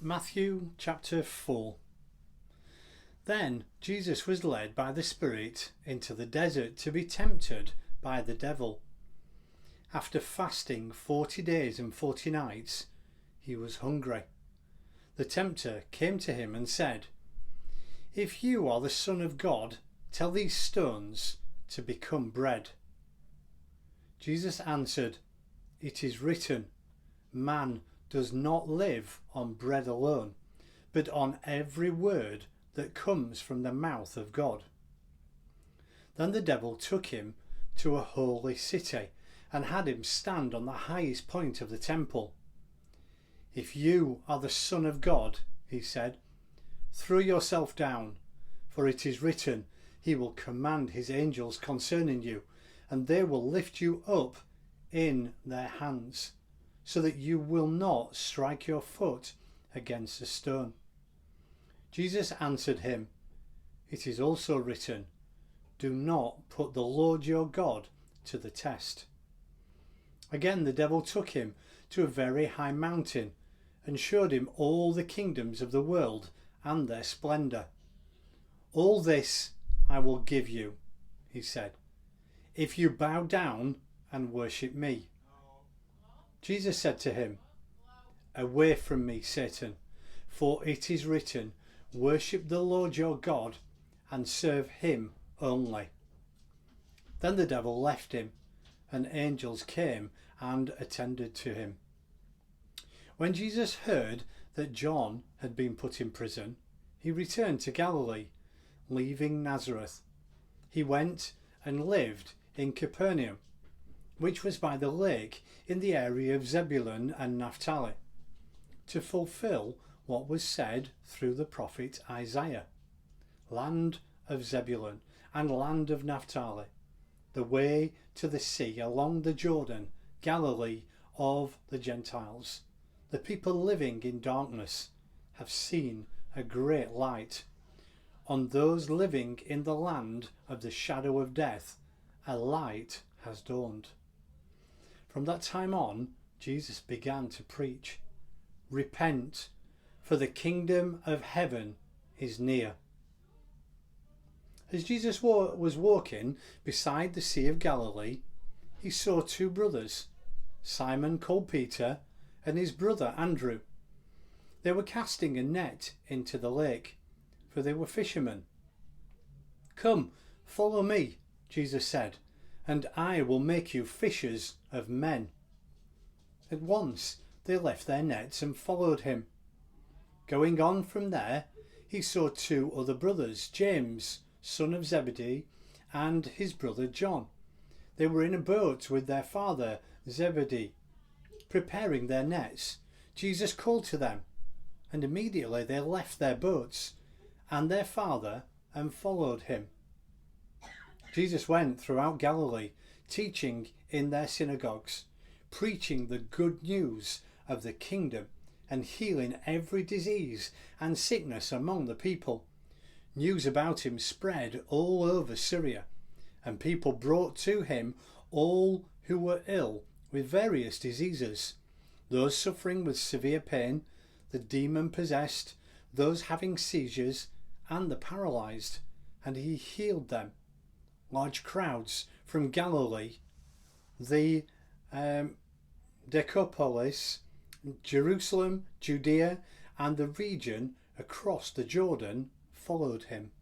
Matthew chapter 4. Then Jesus was led by the Spirit into the desert to be tempted by the devil. After fasting 40 days and 40 nights, he was hungry. The tempter came to him and said, "If you are the Son of God, tell these stones to become bread." Jesus answered, "It is written, man does not live on bread alone, but on every word that comes from the mouth of God." Then the devil took him to a holy city and had him stand on the highest point of the temple. "If you are the Son of God," he said, "throw yourself down, for it is written, he will command his angels concerning you, and they will lift you up in their hands, so that you will not strike your foot against a stone." Jesus answered him, "It is also written, do not put the Lord your God to the test." Again the devil took him to a very high mountain and showed him all the kingdoms of the world and their splendour. "All this I will give you," he said, "if you bow down and worship me." Jesus said to him, "Away from me, Satan, for it is written, worship the Lord your God and serve him only." Then the devil left him, and angels came and attended to him. When Jesus heard that John had been put in prison, he returned to Galilee, leaving Nazareth. He went and lived in Capernaum, which was by the lake in the area of Zebulun and Naphtali, to fulfill what was said through the prophet Isaiah, "Land of Zebulun and land of Naphtali, the way to the sea along the Jordan, Galilee of the Gentiles. The people living in darkness have seen a great light. On those living in the land of the shadow of death, a light has dawned." From that time on, Jesus began to preach, "Repent, for the kingdom of heaven is near." As Jesus was walking beside the Sea of Galilee, he saw two brothers, Simon called Peter and his brother Andrew. They were casting a net into the lake, for they were fishermen. "Come, follow me," Jesus said, "and I will make you fishers of men." At once they left their nets and followed him. Going on from there, he saw two other brothers, James, son of Zebedee, and his brother John. They were in a boat with their father Zebedee, preparing their nets. Jesus called to them, and immediately they left their boats and their father and followed him. Jesus went throughout Galilee, teaching in their synagogues, preaching the good news of the kingdom and healing every disease and sickness among the people. News about him spread all over Syria, and people brought to him all who were ill with various diseases, those suffering with severe pain, the demon-possessed, those having seizures, and the paralysed, and he healed them. Large crowds from Galilee, the Decapolis, Jerusalem, Judea, and the region across the Jordan followed him.